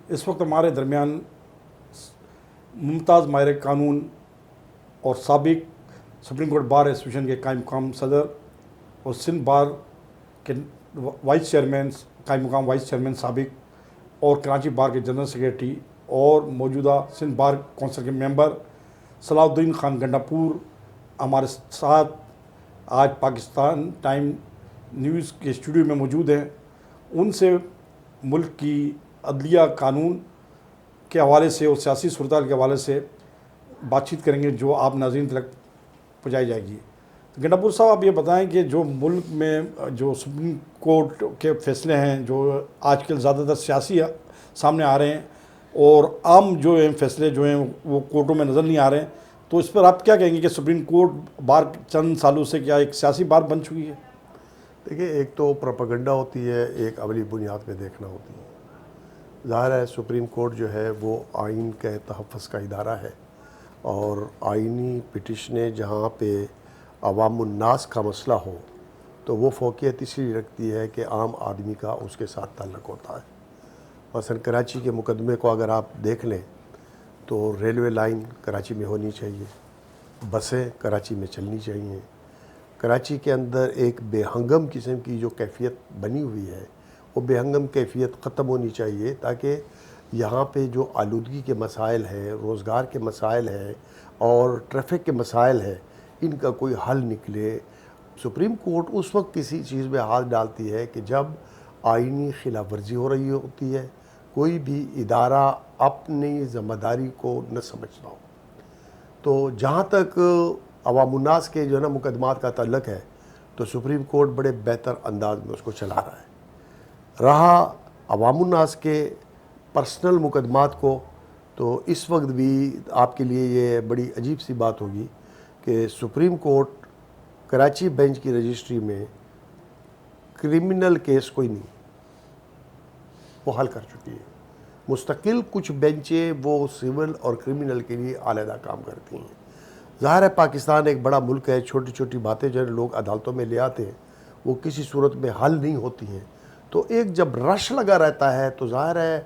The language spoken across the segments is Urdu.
اس وقت ہمارے درمیان ممتاز ماہر قانون اور سابق سپریم کورٹ بار ایسوسیشن کے قائم مقام صدر اور سندھ بار کے وائس چیئرمین قائم مقام وائس چیئرمین سابق اور کراچی بار کے جنرل سیکریٹری اور موجودہ سندھ بار کونسل کے ممبر صلاح الدین خان گنڈا پور ہمارے ساتھ آج پاکستان ٹائم نیوز کے اسٹوڈیو میں موجود ہیں. ان سے ملک کی عدلیہ قانون کے حوالے سے اور سیاسی صورتحال کے حوالے سے بات چیت کریں گے جو آپ ناظرین تک پہنچائی جائے گی. گنڈا پور صاحب آپ یہ بتائیں کہ جو ملک میں جو سپریم کورٹ کے فیصلے ہیں جو آج کل زیادہ تر سیاسی سامنے آ رہے ہیں اور عام جو ہیں فیصلے جو ہیں وہ کورٹوں میں نظر نہیں آ رہے ہیں, تو اس پر آپ کیا کہیں گے کہ سپریم کورٹ بار چند سالوں سے کیا ایک سیاسی بار بن چکی ہے؟ دیکھیے, ایک تو پروپیگنڈا ہوتی ہے, ایک عملی بنیاد پہ دیکھنا ہوتی ہے. ظاہر ہے سپریم کورٹ جو ہے وہ آئین کے تحفظ کا ادارہ ہے اور آئینی پٹیشنیں جہاں پہ عوام الناس کا مسئلہ ہو تو وہ فوقیت اس لیے رکھتی ہے کہ عام آدمی کا اس کے ساتھ تعلق ہوتا ہے. مثلا کراچی کے مقدمے کو اگر آپ دیکھ لیں تو ریلوے لائن کراچی میں ہونی چاہیے, بسیں کراچی میں چلنی چاہیے. کراچی کے اندر ایک بے ہنگم قسم کی جو کیفیت بنی ہوئی ہے وہ بے ہنگم کیفیت ختم ہونی چاہیے تاکہ یہاں پہ جو آلودگی کے مسائل ہیں, روزگار کے مسائل ہیں اور ٹریفک کے مسائل ہیں, ان کا کوئی حل نکلے. سپریم کورٹ اس وقت کسی چیز میں ہاتھ ڈالتی ہے کہ جب آئینی خلاف ورزی ہو رہی ہوتی ہے, کوئی بھی ادارہ اپنی ذمہ داری کو نہ سمجھتا ہو. تو جہاں تک عوام الناس کے جو ہے نا مقدمات کا تعلق ہے تو سپریم کورٹ بڑے بہتر انداز میں اس کو چلا رہا ہے. رہا عوام الناس کے پرسنل مقدمات کو, تو اس وقت بھی آپ کے لیے یہ بڑی عجیب سی بات ہوگی کہ سپریم کورٹ کراچی بینچ کی رجسٹری میں کرمنل کیس کوئی نہیں, وہ حل کر چکی ہے. مستقل کچھ بینچیں وہ سول اور کرمنل کے لیے علیحدہ کام کرتی ہیں. ظاہر ہے پاکستان ایک بڑا ملک ہے, چھوٹی چھوٹی باتیں جو لوگ عدالتوں میں لے آتے ہیں وہ کسی صورت میں حل نہیں ہوتی ہیں. تو ایک جب رش لگا رہتا ہے تو ظاہر ہے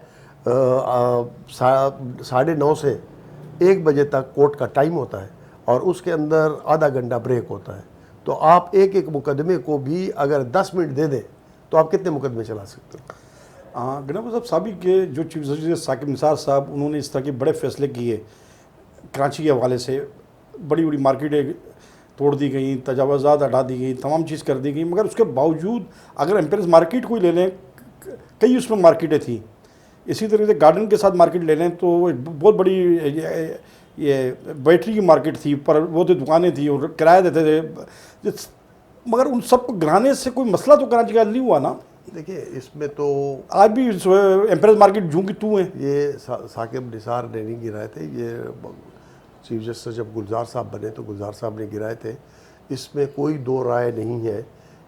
9:30 سے 1 بجے تک کورٹ کا ٹائم ہوتا ہے اور اس کے اندر آدھا گھنٹہ بریک ہوتا ہے. تو آپ ایک ایک مقدمے کو بھی اگر 10 منٹ دے دیں تو آپ کتنے مقدمے چلا سکتے ہیں؟ گنڈا پور صاحب, سابق کے جو چیف جسٹس ثاقب نثار صاحب انہوں نے اس طرح کے بڑے فیصلے کیے کراچی کے حوالے سے. بڑی بڑی مارکیٹیں توڑ دی گئیں, تجاوزات ہٹا دی گئیں, تمام چیز کر دی گئی, مگر اس کے باوجود اگر ایمپیرنس مارکیٹ کو ہی لے لیں, کئی اس میں مارکیٹیں تھیں. اسی طریقے سے گارڈن کے ساتھ مارکیٹ لے لیں تو ایک بہت بڑی یہ بیٹری کی مارکیٹ تھی, پر وہ تو دکانیں تھیں اور کرایہ دیتے تھے, مگر ان سب کو گرانے سے کوئی مسئلہ تو کراچی کا نہیں ہوا نا. دیکھیے اس میں تو آج بھی ایمپیرنس مارکیٹ جوں کی تو ہیں. یہ ثاقب نثار نے نہیں گرائے تھے, یہ چیف جسٹس جب گلزار صاحب بنے تو گلزار صاحب نے گرائے تھے. اس میں کوئی دو رائے نہیں ہے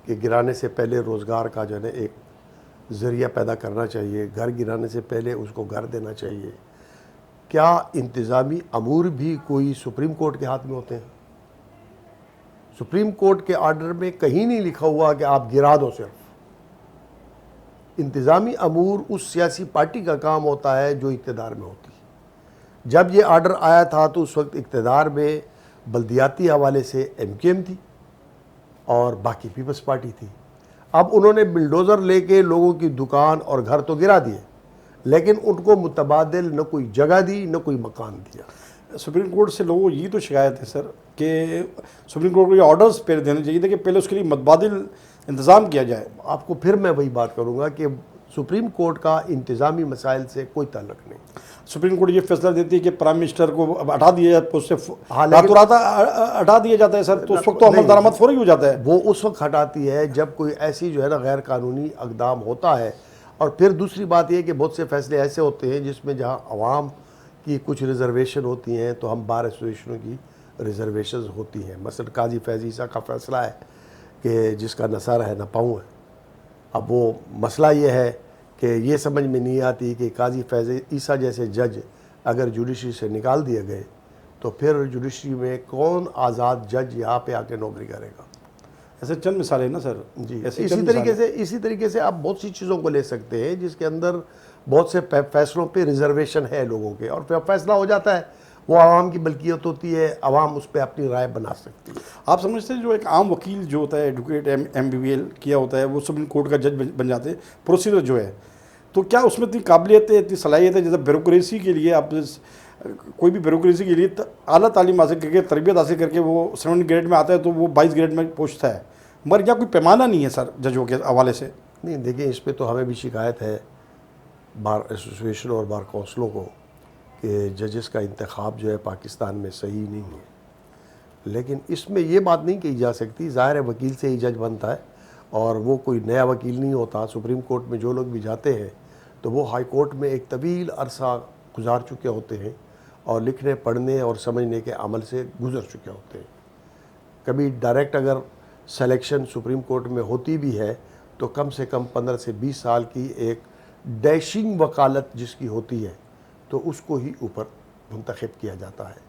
کہ گرانے سے پہلے روزگار کا جو ہے ایک ذریعہ پیدا کرنا چاہیے, گھر گرانے سے پہلے اس کو گھر دینا چاہیے. کیا انتظامی امور بھی کوئی سپریم کورٹ کے ہاتھ میں ہوتے ہیں؟ سپریم کورٹ کے آرڈر میں کہیں نہیں لکھا ہوا کہ آپ گرا دو. صرف انتظامی امور اس سیاسی پارٹی کا کام ہوتا ہے جو اقتدار میں ہوتی ہے. جب یہ آرڈر آیا تھا تو اس وقت اقتدار میں بلدیاتی حوالے سے MKM تھی اور باقی پیپلز پارٹی تھی. اب انہوں نے بلڈوزر لے کے لوگوں کی دکان اور گھر تو گرا دیے, لیکن ان کو متبادل نہ کوئی جگہ دی نہ کوئی مکان دیا. سپریم کورٹ سے لوگوں یہ تو شکایت ہے سر کہ سپریم کورٹ کو یہ آرڈرز پہلے دینے چاہیے تھے کہ پہلے اس کے لیے متبادل انتظام کیا جائے. آپ کو پھر میں وہی بات کروں گا کہ سپریم کورٹ کا انتظامی مسائل سے کوئی تعلق نہیں. سپریم کورٹ یہ فیصلہ دیتی ہے کہ پرائم منسٹر کو ہٹا دیا جائے پوسٹ سے, راتوں رات ہٹا دیا جاتا ہے سر, تو اس وقت تو عمل درآمد فوری ہو جاتا ہے. وہ اس وقت ہٹاتی ہے جب کوئی ایسی جو ہے نا غیر قانونی اقدام ہوتا ہے. اور پھر دوسری بات یہ کہ بہت سے فیصلے ایسے ہوتے ہیں جس میں جہاں عوام کی کچھ ریزرویشن ہوتی ہیں تو ہم بار ایسوسیشنوں کی ریزرویشنز ہوتی ہیں. مثلا قاضی فیض عیسیٰ کا فیصلہ ہے کہ جس کا نہ سر ہے نہ پاؤں ہے. اب وہ مسئلہ یہ ہے کہ یہ سمجھ میں نہیں آتی کہ قاضی فیض عیسیٰ جیسے جج اگر جوڈیشری سے نکال دیے گئے تو پھر جوڈیشری میں کون آزاد جج یہاں پہ آ کے نوکری کرے گا. ایسے چند مثالیں نا سر. جی اسی طریقے سے آپ بہت سی چیزوں کو لے سکتے ہیں جس کے اندر بہت سے فیصلوں پہ ریزرویشن ہے لوگوں کے، اور پھر فیصلہ ہو جاتا ہے، وہ عوام کی ملکیت ہوتی ہے، عوام اس پہ اپنی رائے بنا سکتی ہے۔ آپ سمجھتے ہیں جو ایک عام وکیل جو ہوتا ہے، ایڈوکیٹ MBBL کیا ہوتا ہے، وہ سپریم کورٹ کا جج بن جاتے ہیں، پروسیجر جو ہے، تو کیا اس میں اتنی قابلیت ہے، اتنی صلاحیت ہے؟ جیسے بیوروکریسی کے لیے آپ کوئی بھی بیوروکریسی کے لیے اعلیٰ تعلیم حاصل کر کے، تربیت حاصل کر کے وہ 7 گریڈ میں آتا ہے تو وہ 22 گریڈ میں پہنچتا ہے، مگر یہاں کوئی پیمانہ نہیں ہے سر ججوں کے حوالے سے؟ نہیں دیکھیں، اس پہ تو ہمیں بھی شکایت ہے بار ایسوسیشن اور بار کونسلوں کو کہ ججز کا انتخاب جو ہے پاکستان میں صحیح نہیں ہے، لیکن اس میں یہ بات نہیں کہی جا سکتی، ظاہر ہے وکیل سے ہی جج بنتا ہے، اور وہ کوئی نیا وکیل نہیں ہوتا۔ سپریم کورٹ میں جو لوگ بھی جاتے ہیں تو وہ ہائی کورٹ میں ایک طویل عرصہ گزار چکے ہوتے ہیں، اور لکھنے پڑھنے اور سمجھنے کے عمل سے گزر چکے ہوتے ہیں۔ کبھی ڈائریکٹ اگر سلیکشن سپریم کورٹ میں ہوتی بھی ہے تو کم سے کم 15 سے 20 سال کی ایک ڈیشنگ وکالت جس کی ہوتی ہے تو اس کو ہی اوپر منتخب کیا جاتا ہے۔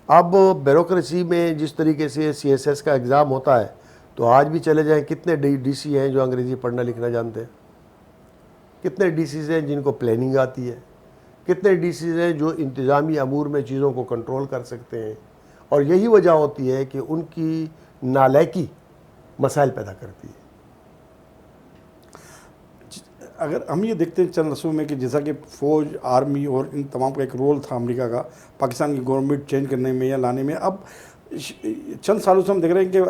اب بیوروکریسی میں جس طریقے سے CSS کا ایگزام ہوتا ہے، تو آج بھی چلے جائیں کتنے DC ہیں جو انگریزی پڑھنا لکھنا جانتے ہیں، کتنے DCs ہیں جن کو پلاننگ آتی ہے، کتنے DCs ہیں جو انتظامی امور میں چیزوں کو کنٹرول کر سکتے ہیں، اور یہی وجہ ہوتی ہے کہ ان کی نالائکی مسائل پیدا کرتی ہے۔ اگر ہم یہ دیکھتے ہیں چند رسموں میں کہ جیسا کہ فوج، آرمی اور ان تمام کا ایک رول تھا امریکہ کا پاکستان کی گورنمنٹ چینج کرنے میں یا لانے میں، اب چند سالوں سے ہم دیکھ رہے ہیں کہ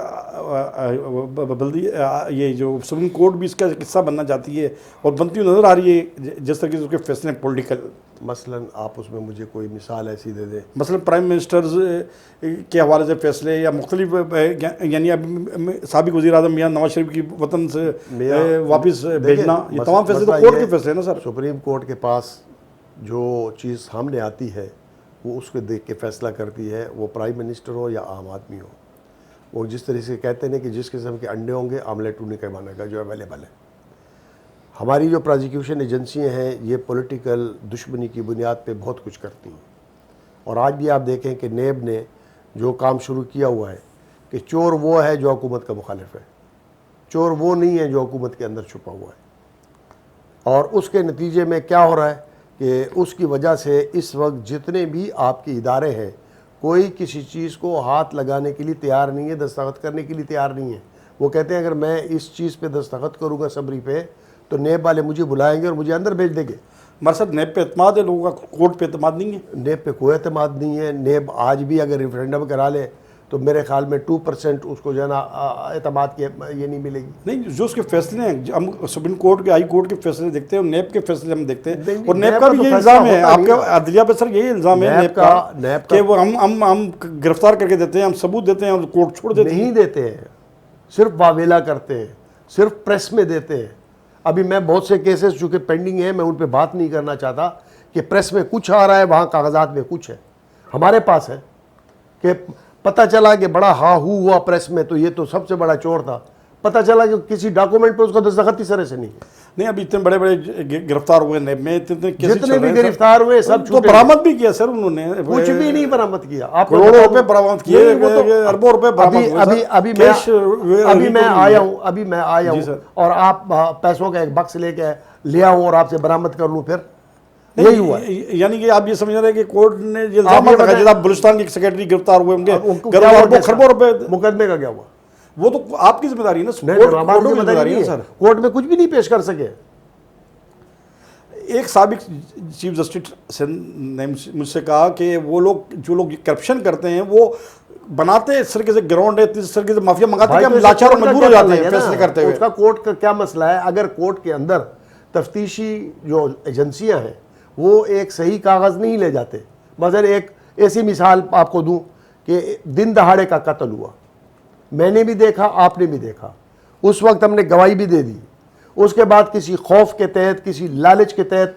یہ جو سپریم کورٹ بھی اس کا حصہ بننا چاہتی ہے اور بنتی ہوئی نظر آ رہی ہے، جس طرح سے اس کے فیصلے پولیٹیکل، مثلاً آپ اس میں مجھے کوئی مثال ایسی دے دیں۔ مثلا پرائم منسٹرز کے حوالے سے فیصلے، یا مختلف یعنی اب سابق وزیر اعظم میاں نواز شریف کی وطن سے واپس بھیجنا، یہ تمام فیصلے تو کورٹ کے فیصلے ہیں نا سر؟ سپریم کورٹ کے پاس جو چیز سامنے آتی ہے وہ اس کو دیکھ کے فیصلہ کرتی ہے، وہ پرائم منسٹر ہو یا عام آدمی ہو۔ وہ جس طرح سے کہتے ہیں کہ جس قسم کے انڈے ہوں گے آملیٹ انہیں کا بنے گا جو اویلیبل ہے۔ ہماری جو پروزیکیوشن ایجنسیاں ہیں یہ پولیٹیکل دشمنی کی بنیاد پہ بہت کچھ کرتی ہیں، اور آج بھی آپ دیکھیں کہ نیب نے جو کام شروع کیا ہوا ہے کہ چور وہ ہے جو حکومت کا مخالف ہے، چور وہ نہیں ہے جو حکومت کے اندر چھپا ہوا ہے، اور اس کے نتیجے میں کیا ہو رہا ہے کہ اس کی وجہ سے اس وقت جتنے بھی آپ کے ادارے ہیں کوئی کسی چیز کو ہاتھ لگانے کے لیے تیار نہیں ہے، دستخط کرنے کے لیے تیار نہیں ہے۔ وہ کہتے ہیں اگر میں اس چیز پہ دستخط کروں گا سبری پہ تو نیب والے مجھے بلائیں گے اور مجھے اندر بھیج دیں گے۔ ہمارے ساتھ نیب پہ اعتماد ہے لوگوں کا، کورٹ پہ اعتماد نہیں ہے؟ نیب پہ کوئی اعتماد نہیں ہے۔ نیب آج بھی اگر ریفرینڈم کرا لے تو میرے خیال میں 2% اس کو جو ہے نا اعتماد کے یہ نہیں ملے گی۔ نہیں، جو اس کے فیصلے ہیں، ہم سپریم کورٹ کے، ہائی کورٹ کے فیصلے دیکھتے ہیں اور نیب کے فیصلے ہم دیکھتے ہیں، اور نیب کا بھی یہ الزام ہے، آپ کے عدلیہ پہ سر یہی الزام ہے نیب کا کہ وہ ہم گرفتار کر کے دیتے ہیں، ہم ثبوت دیتے ہیں اور کورٹ چھوڑ دیتے ہیں۔ نہیں دیتے ہیں، صرف واویلا کرتے ہیں، صرف پریس میں دیتے ہیں۔ ابھی میں بہت سے کیسز چونکہ پینڈنگ ہیں، میں ان پہ بات نہیں کرنا چاہتا کہ پریس میں کچھ آ رہا ہے، وہاں کاغذات میں کچھ ہے۔ ہمارے پاس ہے کہ پتہ چلا کہ بڑا ہا ہو ہوا پریس میں تو یہ تو سب سے بڑا چور تھا، پتہ چلا کہ کسی ڈاکومنٹ پہ اس کا دستخط اس طرح سے نہیں ہے۔ نہیں، ابھی اتنے بڑے بڑے گرفتار ہوئے نیب میں، جتنے بھی گرفتار ہوئے سب تو برآمد بھی کیا سر انہوں نے؟ کچھ بھی نہیں برآمد کیا۔ آپ کروڑوں روپے برآمد کیے، اربوں روپے برآمد ہوئے۔ ابھی میں آیا ہوں اور آپ پیسوں کا ایک بکس لے کے لے آؤں اور آپ سے برآمد کر لوں، پھر یہی ہوا ہے۔ یعنی کہ آپ یہ سمجھ رہے ہیں کہ کورٹ نے یہ الزام لگایا جب بلوچستان کے سیکرٹری گرفتار ہوئے ہوں گے، خربوں روپے، مقدمے کا کیا ہوا؟ وہ تو آپ کی ذمہ داری ہے نا، کورٹ میں کچھ بھی نہیں پیش کر سکے۔ ایک سابق چیف جسٹس نے مجھ سے کہا کہ وہ لوگ جو لوگ کرپشن کرتے ہیں وہ بناتے اس طریقے سے گراؤنڈ ہے، اس طریقے سے مافیا منگاتے ہیں کہ ہم لاچار اور مجبور ہو جاتے ہیں فیصلے کرتے ہوئے۔ اس کا کورٹ کا کیا مسئلہ ہے؟ اگر کورٹ کے اندر تفتیشی جو ایجنسیاں ہیں وہ ایک صحیح کاغذ نہیں لے جاتے، مثلا ایک ایسی مثال آپ کو دوں کہ دن دہاڑے کا قتل ہوا، میں نے بھی دیکھا، آپ نے بھی دیکھا، اس وقت ہم نے گواہی بھی دے دی، اس کے بعد کسی خوف کے تحت، کسی لالچ کے تحت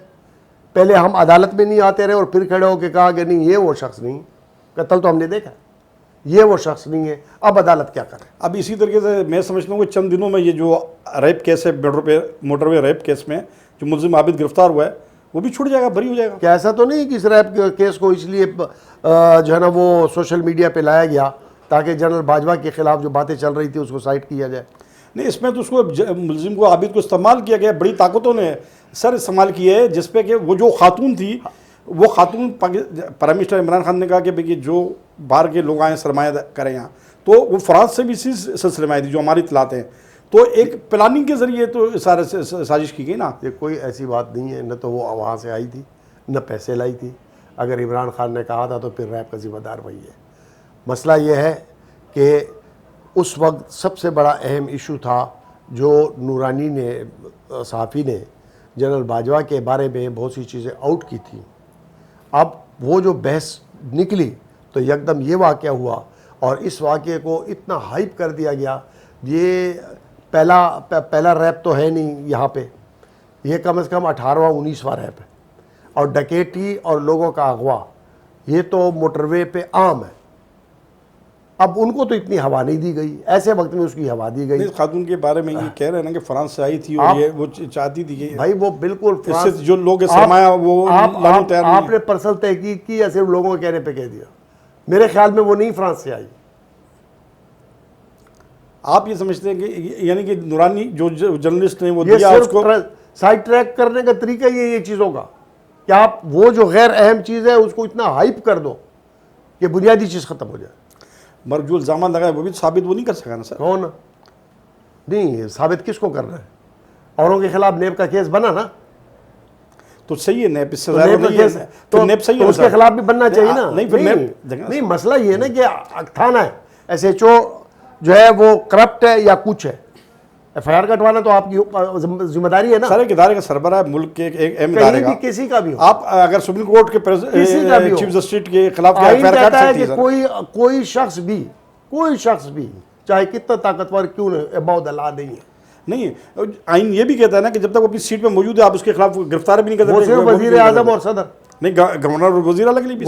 پہلے ہم عدالت میں نہیں آتے رہے اور پھر کھڑے ہو کے کہا کہ نہیں یہ وہ شخص نہیں، قتل تو ہم نے دیکھا، یہ وہ شخص نہیں ہے، اب عدالت کیا کرے؟ اب اسی طریقے سے میں سمجھتا ہوں کہ چند دنوں میں یہ جو ریپ کیس ہے، موٹر وے ریپ کیس میں جو ملزم عابد گرفتار ہوا ہے وہ بھی چھوٹ جائے گا، بری ہو جائے گا۔ کیا ایسا تو نہیں کہ اس ریپ کیس کو اس لیے جو ہے نا وہ سوشل میڈیا پہ لایا گیا تاکہ جنرل باجوہ کے خلاف جو باتیں چل رہی تھی اس کو سائٹ کیا جائے؟ نہیں اس میں تو اس کو ملزم کو عابد کو استعمال کیا گیا، بڑی طاقتوں نے سر استعمال کیے ہے، جس پہ کہ وہ جو خاتون تھی، وہ خاتون پرائم منسٹر عمران خان نے کہا کہ بھئی جو باہر کے لوگ آئیں سرمایہ کریں یہاں، تو وہ فرانس سے بھی اسی سلسلے میں آئی تھی جو ہماری اطلاعات ہیں، تو ایک پلاننگ کے ذریعے تو سارے سازش کی گئی نا۔ یہ کوئی ایسی بات نہیں ہے، نہ تو وہ وہاں سے آئی تھی نہ پیسے لائی تھی۔ اگر عمران خان نے کہا تھا تو پھر ریپ کا ذمہ دار وہی ہے۔ مسئلہ یہ ہے کہ اس وقت سب سے بڑا اہم ایشو تھا جو نورانی نے، صحافی نے جنرل باجوہ کے بارے میں بہت سی چیزیں آؤٹ کی تھیں۔ اب وہ جو بحث نکلی تو یکدم یہ واقعہ ہوا اور اس واقعے کو اتنا ہائپ کر دیا گیا۔ یہ پہلا ریپ تو ہے نہیں یہاں پہ، یہ کم از کم 18واں 19واں ریپ ہے، اور ڈکیٹی اور لوگوں کا اغوا یہ تو موٹر وے پہ عام ہے۔ اب ان کو تو اتنی ہوا نہیں دی گئی، ایسے وقت میں اس کی ہوا دی گئی۔ خاتون کے بارے میں یہ کہہ رہے ہیں نا کہ فرانس سے آئی تھی اور یہ وہ چاہتی تھی کہ بھائی وہ بالکل اس سے جو لوگ سرمایہ وہ لانے تیار نہیں۔ آپ نے پرسنل تحقیق کی یا صرف لوگوں کے کہنے پہ کہہ دیا؟ میرے خیال میں وہ نہیں فرانس سے آئی۔ آپ یہ سمجھتے ہیں کہ یعنی کہ نورانی جو جرنلسٹ نے وہ یہ دیا اس کو سائڈ ٹریک کرنے کا طریقہ یہ چیزوں کا کہ آپ وہ جو غیر اہم چیز ہے اس کو اتنا ہائپ کر دو کہ بنیادی چیز ختم ہو جائے۔ مگر جو الزامات لگائے وہ بھی ثابت وہ نہیں کر سکا نا سر۔ کون نہیں ثابت کس کو کرنا ہے؟ اوروں کے خلاف نیب کا کیس بنا نا، تو صحیح ہے، نیب اس سے زیادہ نہیں ہے تو نیب صحیح ہے، تو اس کے خلاف بھی بننا چاہیے نا۔ نہیں پھر نیب نہیں مسئلہ یہ ہے نا کہ تھانہ ہے، ایس ایچ او جو ہے وہ کرپٹ ہے یا کچھ ہے، ایف آئی آر کٹوانا تو آپ کی ذمہ داری ہے نا۔ سر ایک ادارے کا سربراہ ملک کے ایک اہم ادارے کا، کسی کا بھی ہو، آپ اگر سپریم کورٹ کے چیف جسٹس کے خلاف آئین کہتا ہے کہ کوئی شخص بھی چاہے کتنا طاقتور کیوں نہ اباؤ لا نہیں ہے۔ نہیں آئین یہ بھی کہتا ہے نا کہ جب تک وہ اپنی سیٹ پہ موجود ہے آپ اس کے خلاف گرفتار بھی نہیں کر سکتے۔ وہ صرف وزیر اعظم اور صدر، نہیں گورنر اور وزیر اعلیٰ کے لیے بھی،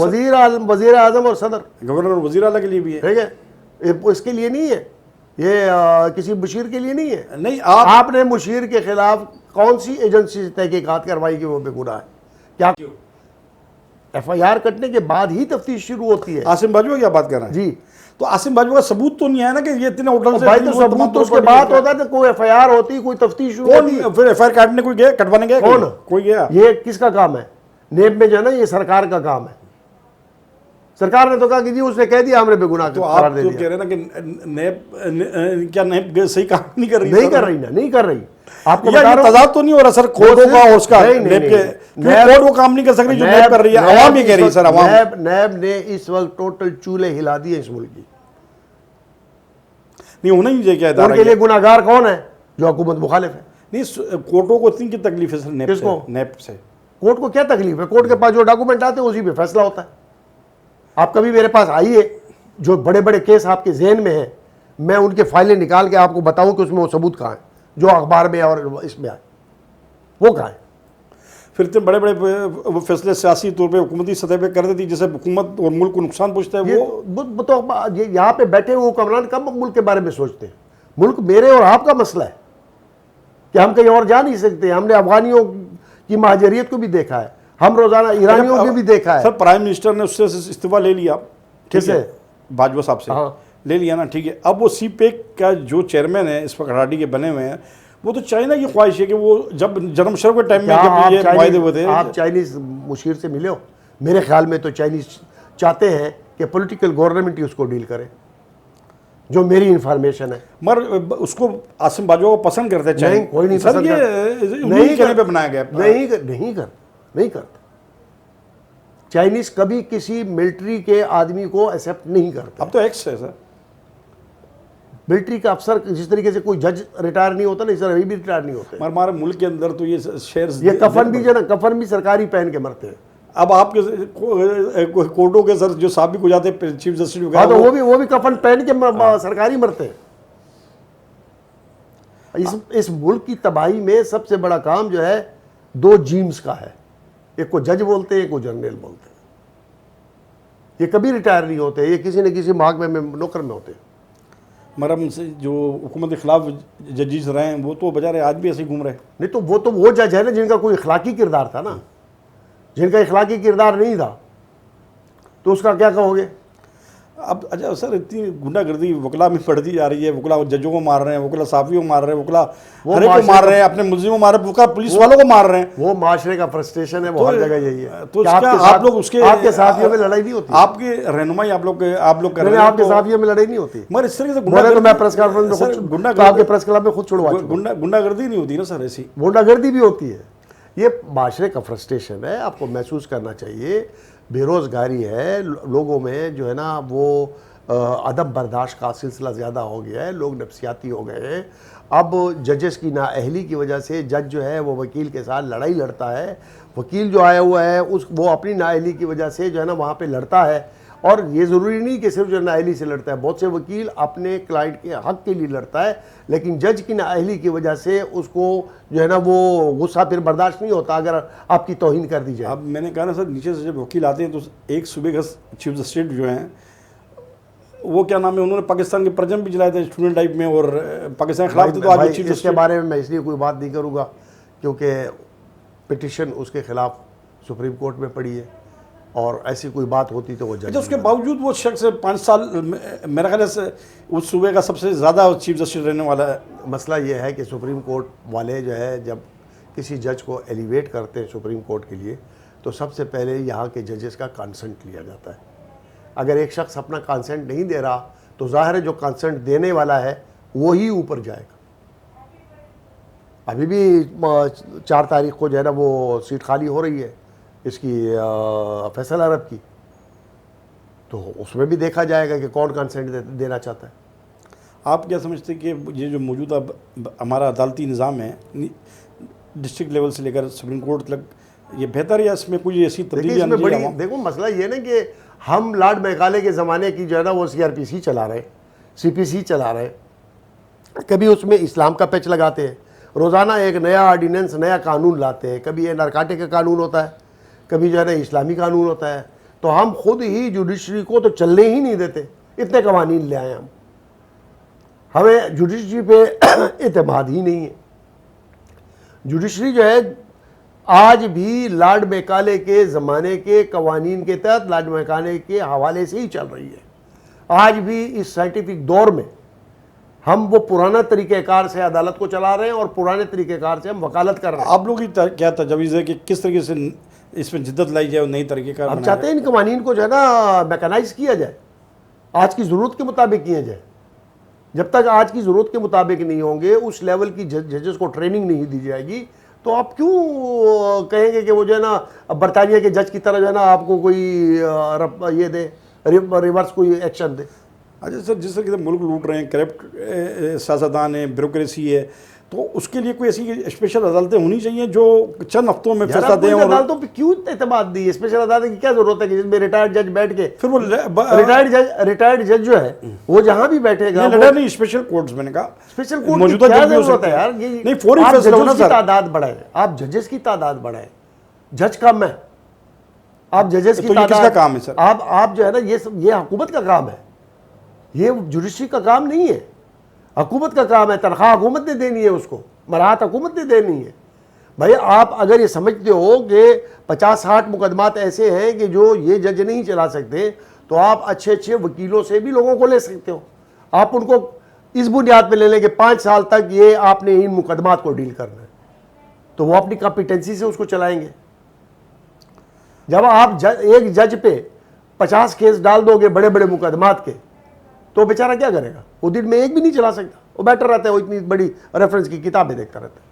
وزیر اعظم اور صدر، گورنر اور وزیر اعلیٰ کے لیے بھی ہے، ٹھیک ہے، اس کے لیے نہیں ہے، یہ کسی مشیر کے لیے نہیں ہے۔ نہیں آپ نے مشیر کے خلاف کون سی ایجنسی سے تحقیقات کروائی کہ وہ بے گناہ ہے؟ کیا ایف آئی آر کٹنے کے بعد ہی تفتیش شروع ہوتی ہے؟ عاصم باجوہ کیا بات کر رہے ہیں جی، تو عاصم باجوہ کا ثبوت تو نہیں ہے نا کہ یہ اتنے ہوٹل سے بھائی تو ثبوت تو اس کے بعد ہوتا ہے، کوئی ایف آئی آر ہوتی، کوئی تفتیش شروع ہوتی۔ پھر ایف آئی آر کاٹنے کوئی گیا، کٹوانے گیا کون؟ کوئی گیا؟ یہ کس کا کام ہے؟ نیب میں جو ہے نا یہ سرکار کا کام ہے۔ سرکار نے تو کہا کہ جی اس نے کہہ دیا ہم نے بے گناہ قرار دے دیا۔ تو آپ کہہ رہے ہیں نا کہ نیب کیا نیب صحیح کام نہیں کر رہی؟ نہیں کر رہی۔ آپ کو یہ تضاد تو نہیں ہو رہا سر کوڈوں کا اور اس کا؟ نیب کے کوڈ وہ کام نہیں کر سک رہی جو نیب کر رہی ہے، عوام یہ کہہ رہی ہے سر۔ عوام نیب نے اس وقت ٹوٹل چولہے ہلا دیے اس ملک کی۔ نہیں ہونا ہی چاہیے، کیا ان کے لیے گناہ گار کون ہے؟ جو حکومت مخالف ہے۔ نہیں کورٹوں کو اتنی کی تکلیف ہے سر نیب سے؟ کورٹ کو کیا تکلیف ہے؟ کورٹ کے پاس جو ڈاکومنٹ آتے ہیں اسی پہ فیصلہ ہوتا ہے۔ آپ کبھی میرے پاس آئیے، جو بڑے بڑے کیس آپ کے ذہن میں ہیں میں ان کے فائلیں نکال کے آپ کو بتاؤں کہ اس میں وہ ثبوت کہاں ہیں جو اخبار میں اور اس میں آئے، وہ کہاں ہیں؟ پھر اتنے بڑے بڑے فیصلے سیاسی طور پہ حکومتی سطح پہ کر دیتی جیسے حکومت اور ملک کو نقصان پہنچتا ہے، وہ تو یہاں پہ بیٹھے ہوئے حکمران کب ملک کے بارے میں سوچتے ہیں؟ ملک میرے اور آپ کا مسئلہ ہے کہ ہم کہیں اور جا نہیں سکتے۔ ہم نے افغانیوں کی مہاجریت کو بھی دیکھا ہے، ہم روزانہ ایرانیوں کو بھی دیکھا ہے۔ سر پرائم منسٹر نے اس سے استعفیٰ لے لیا، کس سے؟ باجوہ صاحب سے لے لیا نا، ٹھیک ہے۔ اب وہ سی پیک کا جو چیئرمین ہے اس وقت ہراڈی کے بنے ہوئے ہیں، وہ تو چائنا کی خواہش ہے کہ وہ جب جنم شرف کے ٹائم میں جب یہ معاہدے ہوئے تھے۔ آپ چائنیز مشیر سے ملے ہو؟ میرے خیال میں تو چائنیز چاہتے ہیں کہ پولیٹیکل گورنمنٹ ہی اس کو ڈیل کرے، جو میری انفارمیشن ہے۔ مگر اس کو عاصم باجوہ کو پسند کرتے ہیں؟ نہیں، کوئی نہیں پسند کرتا، نہیں کہنے پہ بنایا گیا، نہیں کرتا۔ چائنیز کبھی کسی ملٹری کے آدمی کو ایکسیپٹ نہیں کرتا۔ اب تو ایکس ہے سر، ملٹری کا افسر جس طریقے سے کوئی جج ریٹائر نہیں ہوتا نا، اس طرح ابھی بھی ریٹائر نہیں ہوتے۔ ہمارے ملک کے اندر تو یہ شیئرز، یہ کفن بھی جو نا، کفن بھی سرکاری پہن کے مرتے ہیں۔ اب آپ کے کورٹوں کے سر جو سابق ہو جاتے ہیں چیف جسٹس ہاں تو وہ بھی کفن پہن کے سرکاری مرتے ہیں۔ اس ملک کی تباہی میں سب سے بڑا کام جو ہے دو جیمز کا ہے، ایک کو جج بولتے ہیں، ایک کو جنرل بولتے ہیں۔ یہ کبھی ریٹائر نہیں ہوتے، یہ کسی نہ کسی محکمے میں نوکر میں ہوتے ہیں۔ مرم سے جو حکومت کے خلاف ججز رہے ہیں وہ تو بچارے آج بھی ایسے ہی گھوم رہے ہیں۔ نہیں تو وہ جج ہے نا جن کا کوئی اخلاقی کردار تھا نا، جن کا اخلاقی کردار نہیں تھا تو اس کا کیا کہو گے؟ اب اچھا سر اتنی غنڈہ گردی وکلا میں بڑھتی جا رہی ہے، وکلا ججوں کو مار رہے ہیں، وکلا صحافیوں کو مار رہے ہیں، وکلا ہر ایک کو مار رہے ہیں، اپنے ملزموں کو مار رہے ہیں، وکلا پولیس والوں کو مار رہے ہیں. وہ معاشرے کا فرسٹریشن ہے، وہ ہر جگہ یہی ہے. تو آپ لوگ اس کے آپ کے صحافیوں میں لڑائی نہیں ہوتی؟ آپ کی رہنمائی آپ لوگ کر رہے ہیں. آپ کے صحافیوں میں لڑائی نہیں ہوتی؟ مگر اس طرح سے بولے تو میں پریس کانفرنس میں خود آپ کے پریس کلب میں خود چھڑوا چکا. غنڈہ گردی نہیں ہوتی نا سر ایسی؟ غنڈہ گردی بھی ہوتی ہے. یہ معاشرے کا فرسٹریشن ہے، آپ کو محسوس کرنا چاہیے. بے روزگاری ہے لوگوں میں، جو ہے نا وہ عدم برداشت کا سلسلہ زیادہ ہو گیا ہے، لوگ نفسیاتی ہو گئے ہیں. اب ججز کی نااہلی کی وجہ سے جج جو ہے وہ وکیل کے ساتھ لڑائی لڑتا ہے. وکیل جو آیا ہوا ہے وہ اپنی نااہلی کی وجہ سے جو ہے نا وہاں پہ لڑتا ہے. اور یہ ضروری نہیں کہ صرف جو نااہلی سے لڑتا ہے، بہت سے وکیل اپنے کلائنٹ کے حق کے لیے لڑتا ہے، لیکن جج کی نااہلی کی وجہ سے اس کو جو ہے نا وہ غصہ پھر برداشت نہیں ہوتا اگر آپ کی توہین کر دی جائے. اب میں نے کہا نا سر، نیچے سے جب وکیل آتے ہیں تو ایک صوبے کا چیف اسٹیٹ جو ہیں وہ کیا نام ہے، انہوں نے پاکستان کے پرچم بھی جلائے تھے اسٹوڈنٹ ٹائپ میں، اور پاکستان کے خلاف تھے. تو آج چیف اس کے بارے میں اس لیے کوئی بات نہیں کروں گا کیونکہ پٹیشن اس کے خلاف سپریم کورٹ میں پڑی ہے، اور ایسی کوئی بات ہوتی تو وہ جج. اس کے باوجود وہ شخص 5 سال میرا خیال ہے اس صوبے کا سب سے زیادہ چیف جسٹس رہنے والا ہے. مسئلہ یہ ہے کہ سپریم کورٹ والے جو ہے جب کسی جج کو ایلیویٹ کرتے ہیں سپریم کورٹ کے لیے تو سب سے پہلے یہاں کے ججز کا کانسنٹ لیا جاتا ہے. اگر ایک شخص اپنا کانسنٹ نہیں دے رہا تو ظاہر ہے جو کانسنٹ دینے والا ہے وہی اوپر جائے گا. ابھی بھی 4 تاریخ کو جو ہے نا وہ سیٹ خالی ہو رہی ہے اس کی فیصل عرب کی، تو اس میں بھی دیکھا جائے گا کہ کون کانسنٹ دینا چاہتا ہے. آپ کیا سمجھتے ہیں کہ یہ جو موجودہ ہمارا عدالتی نظام ہے ڈسٹرکٹ لیول سے لے کر سپریم کورٹ تک، یہ بہتر ہے یا اس میں کوئی ایسی تبدیلی آنی چاہیے؟ دیکھو مسئلہ یہ نا کہ ہم لارڈ میکالے کے زمانے کی جو ہے نا وہ CRPC چلا رہے، CPC چلا رہے، کبھی اس میں اسلام کا پیچ لگاتے ہیں، روزانہ ایک نیا آرڈیننس نیا قانون لاتے ہیں. کبھی یہ نارکاٹک کا قانون ہوتا ہے، کبھی جو ہے نا اسلامی قانون ہوتا ہے. تو ہم خود ہی جوڈیشری کو تو چلنے ہی نہیں دیتے، اتنے قوانین لے آئے ہم. ہمیں جوڈیشری پہ اعتماد ہی نہیں ہے. جوڈیشری جو ہے آج بھی لارڈ میکالے کے زمانے کے قوانین کے تحت لارڈ میکالے کے حوالے سے ہی چل رہی ہے. آج بھی اس سائنٹیفک دور میں ہم وہ پرانا طریقہ کار سے عدالت کو چلا رہے ہیں اور پرانے طریقہ کار سے ہم وکالت کر رہے ہیں. آپ لوگوں کی کیا تجویز ہے کہ کس طریقے سے اس میں جدت لائی جائے اور نئی طریقہ کار؟ ہم چاہتے ہیں ان قوانین کو جو ہے نا میکنائز کیا جائے، آج کی ضرورت کے مطابق کیا جائے. جب تک آج کی ضرورت کے مطابق نہیں ہوں گے، اس لیول کی ججز کو ٹریننگ نہیں دی جائے گی، تو آپ کیوں کہیں گے کہ وہ جو ہے نا برطانیہ کے جج کی طرح جو ہے نا آپ کو کوئی یہ دے، ریورس کوئی ایکشن دے. اچھا سر، جس طرح سے ملک لوٹ رہے ہیں، کرپٹ سیاستدان ہیں، بیوروکریسی ہے، تو اس کے لیے کوئی ایسی اسپیشل عدالتیں ہونی چاہیے جو چند ہفتوں میں فیصلہ دیں. اور عدالتوں پہ کیوں اعتماد دی؟ اسپیشل عدالت کی کیا ضرورت ہے کہ جس میں ریٹائرڈ جج بیٹھ کے، پھر وہ ریٹائرڈ جج جو ہے وہ جہاں بھی بیٹھے گا. نہیں، اسپیشل کورٹس میں نے کہا اسپیشل کورٹ کی کیا ضرورت ہے یار؟ نہیں، فوری آپ فیصلہ ہونا ججز کی سر. تعداد بڑھائیں، آپ ججز کی تعداد بڑھائیں. جج کم ہے، آپ ججز کی تعداد. کس کا کام ہے سر؟ آپ جو ہے نا یہ حکومت کا کام ہے، یہ جوڈیشری کا کام نہیں ہے. حکومت کا کام ہے، تنخواہ حکومت نے دینی ہے، اس کو مراحت حکومت نے دینی ہے. بھائی آپ اگر یہ سمجھتے ہو کہ 50-60 مقدمات ایسے ہیں کہ جو یہ جج نہیں چلا سکتے، تو آپ اچھے وکیلوں سے بھی لوگوں کو لے سکتے ہو. آپ ان کو اس بنیاد پہ لے لیں کہ 5 سال تک یہ آپ نے ان مقدمات کو ڈیل کرنا ہے، تو وہ اپنی کمپیٹنسی سے اس کو چلائیں گے. جب آپ ایک جج پہ 50 کیس ڈال دو گے بڑے بڑے مقدمات کے، تو بیچارہ کیا کرے گا؟ وہ دن میں ایک بھی نہیں چلا سکتا، وہ بیٹر رہتا ہے، وہ اتنی بڑی ریفرنس کی کتابیں دیکھتا رہتا ہے.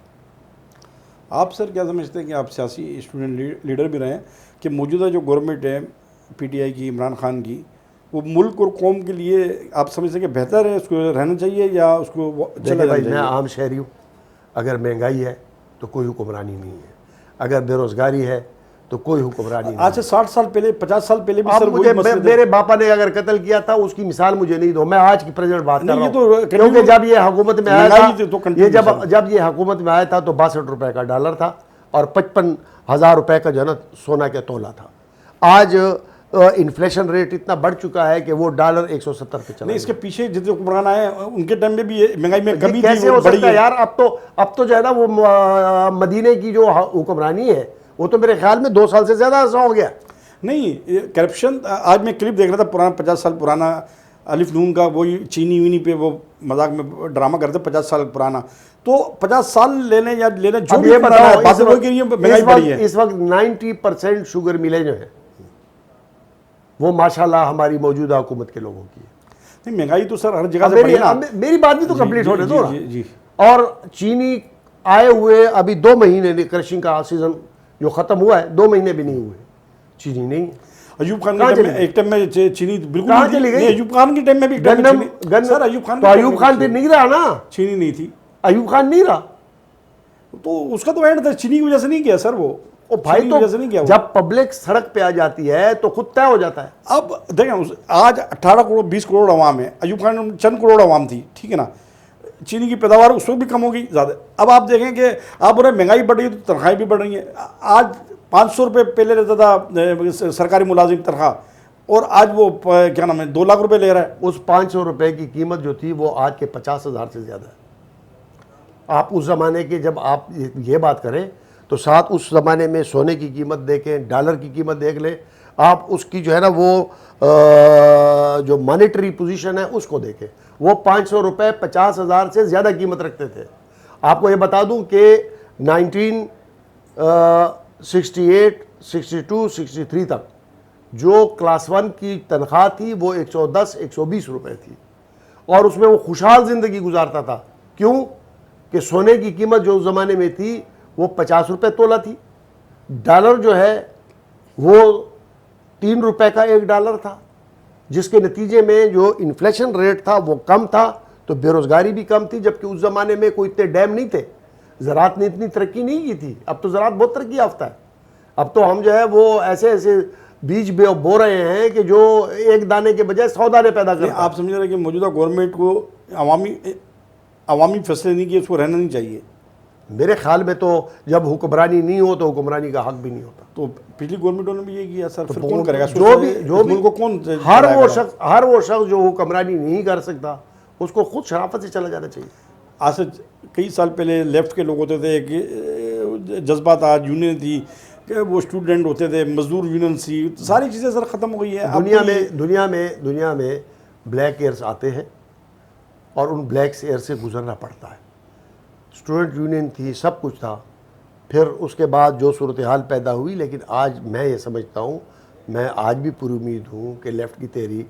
آپ سر کیا سمجھتے ہیں کہ آپ سیاسی اسٹوڈنٹ لیڈر بھی رہے ہیں کہ موجودہ جو گورنمنٹ ہے PTI کی، عمران خان کی، وہ ملک اور قوم کے لیے آپ سمجھتے ہیں کہ بہتر ہے، اس کو رہنا چاہیے یا اس کو چلا جانا چاہیے؟ میں عام شہری ہوں، اگر مہنگائی ہے تو کوئی حکمرانی نہیں ہے، اگر بے روزگاری ہے تو کوئی حکمرانی نہیں. آج سے 60 سال پہلے، 50 سال پہلے بھی سر مجھے میرے باپا نے اگر قتل کیا تھا اس کی مثال مجھے نہیں دو. میں آج کی پریزنٹ بات کر رہا ہوں، کیونکہ جب یہ حکومت میں آیا تھا، جب یہ حکومت میں آیا تھا تو 62 روپے کا ڈالر تھا اور 55,000 روپے کا جو ہے نا سونا کا تولہ تھا. آج انفلیشن ریٹ اتنا بڑھ چکا ہے کہ وہ ڈالر 170 پہ چلا. نہیں، اس کے پیچھے جتنے حکمران آئے ان کے ٹائم میں بھی مہنگائی میں کمی کیسے ہو سکتا ہے یار؟ اب تو جو ہے نا وہ مدینے کی جو حکمرانی ہے وہ تو میرے خیال میں 2 سال سے زیادہ عرصہ ہو گیا. نہیں کرپشن. آج میں کلپ دیکھ رہا تھا پرانا 50 سال پرانا الف نون کا, وہی چینی وینی پہ وہ مذاق میں ڈرامہ کرتے 50 سال پرانا. تو 50 سال لینے یا لینا جو بھی پرانا ہے, بات وہی کہ رہی ہے مہنگائی بڑھی ہے. اس وقت 90% شوگر ملیں جو ہیں وہ ماشاءاللہ ہماری موجودہ حکومت کے لوگوں کی ہے. نہیں مہنگائی تو سر ہر جگہ سے بڑھی ہے نا. میری بات بھی تو کمپلیٹ ہونے دو. جی. اور چینی آئے ہوئے ابھی 2 مہینے کرشنگ کا سیزن جو ختم ہوا ہے 2 مہینے بھی نہیں ہوئے, چینی نہیں. ایوب خان کے ٹائم میں ایک ٹائم میں چینی بالکل کہاں چلی گئی؟ ایوب خان کے ٹائم میں بھی سر ایوب خان تو ایوب خان پھر نہیں رہا نا, چینی نہیں تھی, ایوب خان نہیں رہا تو اس کا تو اینڈ تھا, چینی کی وجہ سے نہیں کیا سر وہ. بھائی تو جب پبلک سڑک پہ آ جاتی ہے تو خود طے ہو جاتا ہے. اب دیکھیں آج 18 کروڑ 20 کروڑ عوام ہے, ایوب خان چند کروڑ عوام تھی, ٹھیک ہے نا. چینی کی پیداوار اس وقت بھی کم ہو گئی زیادہ. اب آپ دیکھیں کہ آپ بولے مہنگائی بڑھ رہی ہے تو تنخواہیں بھی بڑھ رہی ہیں. آج 500 روپے پہلے لیتا تھا سرکاری ملازم تنخواہ, اور آج وہ کیا نام ہے 2 لاکھ روپے لے رہا ہے. اس 500 روپے کی قیمت جو تھی وہ آج کے 50,000 سے زیادہ ہے. آپ اس زمانے کے جب آپ یہ بات کریں تو ساتھ اس زمانے میں سونے کی قیمت دیکھیں, ڈالر کی قیمت دیکھ لیں, آپ اس کی جو ہے نا وہ جو مانیٹری پوزیشن ہے اس کو دیکھیں. وہ 500 روپے 50,000 سے زیادہ قیمت رکھتے تھے. آپ کو یہ بتا دوں کہ 1968 62 63 تک جو کلاس 1 کی تنخواہ تھی وہ 110 120 روپے تھی, اور اس میں وہ خوشحال زندگی گزارتا تھا. کیوں کہ سونے کی قیمت جو اس زمانے میں تھی وہ 50 روپے تولہ تھی. ڈالر جو ہے وہ 3 روپے کا 1 ڈالر تھا, جس کے نتیجے میں جو انفلیشن ریٹ تھا وہ کم تھا, تو بے روزگاری بھی کم تھی. جبکہ اس زمانے میں کوئی اتنے ڈیم نہیں تھے, زراعت نے اتنی ترقی نہیں کی تھی. اب تو زراعت بہت ترقی یافتہ ہے. اب تو ہم جو ہے وہ ایسے ایسے بیج بو رہے ہیں کہ جو ایک دانے کے بجائے 100 دانے پیدا کرتے ہیں. آپ سمجھ رہے ہیں کہ موجودہ گورنمنٹ کو عوامی فیصلے نہیں کیے, اس کو رہنا نہیں چاہیے. میرے خیال میں تو جب حکمرانی نہیں ہو تو حکمرانی کا حق بھی نہیں ہوتا. تو پچھلی گورنمنٹوں نے بھی یہ کیا سر, پھر کون کرے گا؟ جو بھی کو کون ہر وہ شخص جو حکمرانی نہیں کر سکتا اس کو خود شرافت سے چلا جانا چاہیے. آج سے کئی سال پہلے لیفٹ کے لوگ ہوتے تھے کہ جذبات آج یونین تھی, کہ وہ اسٹوڈنٹ ہوتے تھے, مزدور یونین تھی, ساری چیزیں سر ختم ہو گئی ہیں. دنیا میں بلیک ایئرز آتے ہیں اور ان بلیک ایئر سے گزرنا پڑتا ہے. اسٹوڈنٹ یونین تھی, سب کچھ تھا, پھر اس کے بعد جو صورتحال پیدا ہوئی. لیکن آج میں یہ سمجھتا ہوں, میں آج بھی پوری امید ہوں کہ لیفٹ کی تحریک,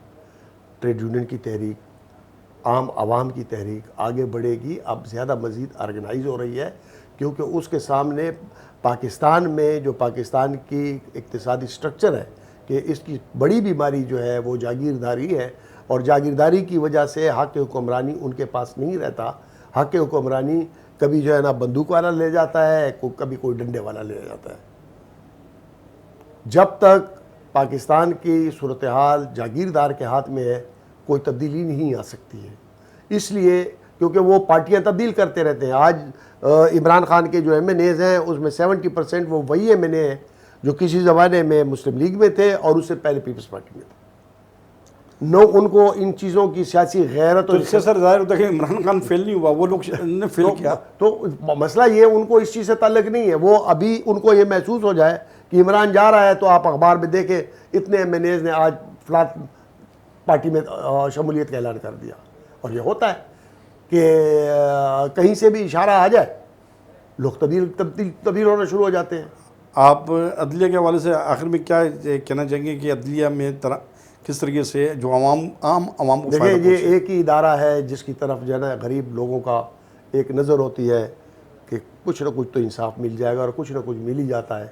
ٹریڈ یونین کی تحریک, عام عوام کی تحریک آگے بڑھے گی. اب زیادہ مزید آرگنائز ہو رہی ہے, کیونکہ اس کے سامنے پاکستان میں جو پاکستان کی اقتصادی سٹرکچر ہے کہ اس کی بڑی بیماری جو ہے وہ جاگیرداری ہے, اور جاگیرداری کی وجہ سے حق حکمرانی ان کے پاس نہیں رہتا. حق حکمرانی کبھی جو ہے نا بندوق والا لے جاتا ہے, کبھی کوئی ڈنڈے والا لے جاتا ہے. جب تک پاکستان کی صورتحال جاگیردار کے ہاتھ میں ہے کوئی تبدیلی نہیں آ سکتی ہے. اس لیے کیونکہ وہ پارٹیاں تبدیل کرتے رہتے ہیں. آج عمران خان کے جو ایم این ایز ہیں اس میں 70% وہ وہی ایم این اے ہیں جو کسی زمانے میں مسلم لیگ میں تھے اور اس سے پہلے پیپلز پارٹی میں تھے. ان کو ان چیزوں کی سیاسی غیرت تو اس سے سر ظاہر ہوتا ہے کہ عمران خان فیل نہیں ہوا, وہ لوگ نے فیل کیا. تو مسئلہ یہ ان کو اس چیز سے تعلق نہیں ہے. وہ ابھی ان کو یہ محسوس ہو جائے کہ عمران جا رہا ہے تو آپ اخبار میں دیکھیں اتنے ایم این ایز نے آج فلاں پارٹی میں شمولیت کا اعلان کر دیا. اور یہ ہوتا ہے کہ کہیں سے بھی اشارہ آ جائے لوگ تبدیل ہونا شروع ہو جاتے ہیں. آپ عدلیہ کے حوالے سے آخر میں کیا کہنا چاہیں گے کہ عدلیہ میں کس طریقے سے جو عام عوام کو دیکھیں, یہ ایک ہی ادارہ ہے جس کی طرف جو ہے نا غریب لوگوں کا ایک نظر ہوتی ہے کہ کچھ نہ کچھ تو انصاف مل جائے گا, اور کچھ نہ کچھ مل ہی جاتا ہے.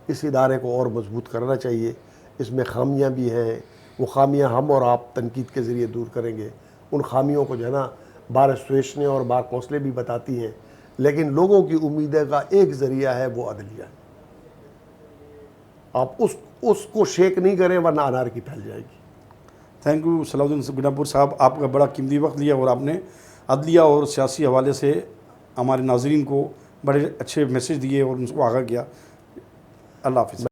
اس ادارے کو اور مضبوط کرنا چاہیے. اس میں خامیاں بھی ہیں, وہ خامیاں ہم اور آپ تنقید کے ذریعے دور کریں گے. ان خامیوں کو جو ہے نا بار ایسوسیشنیں اور بار کونسلیں بھی بتاتی ہیں, لیکن لوگوں کی امیدیں کا ایک ذریعہ ہے وہ عدلیہ ہے. آپ اس کو شیک نہیں کریں ورنہ انار کی پھیل جائے گی. تھینک یو صلاح الدین گناپور صاحب, آپ کا بڑا قیمتی وقت لیا اور آپ نے عدلیہ اور سیاسی حوالے سے ہمارے ناظرین کو بڑے اچھے میسج دیے اور ان کو آگاہ کیا. اللہ حافظ.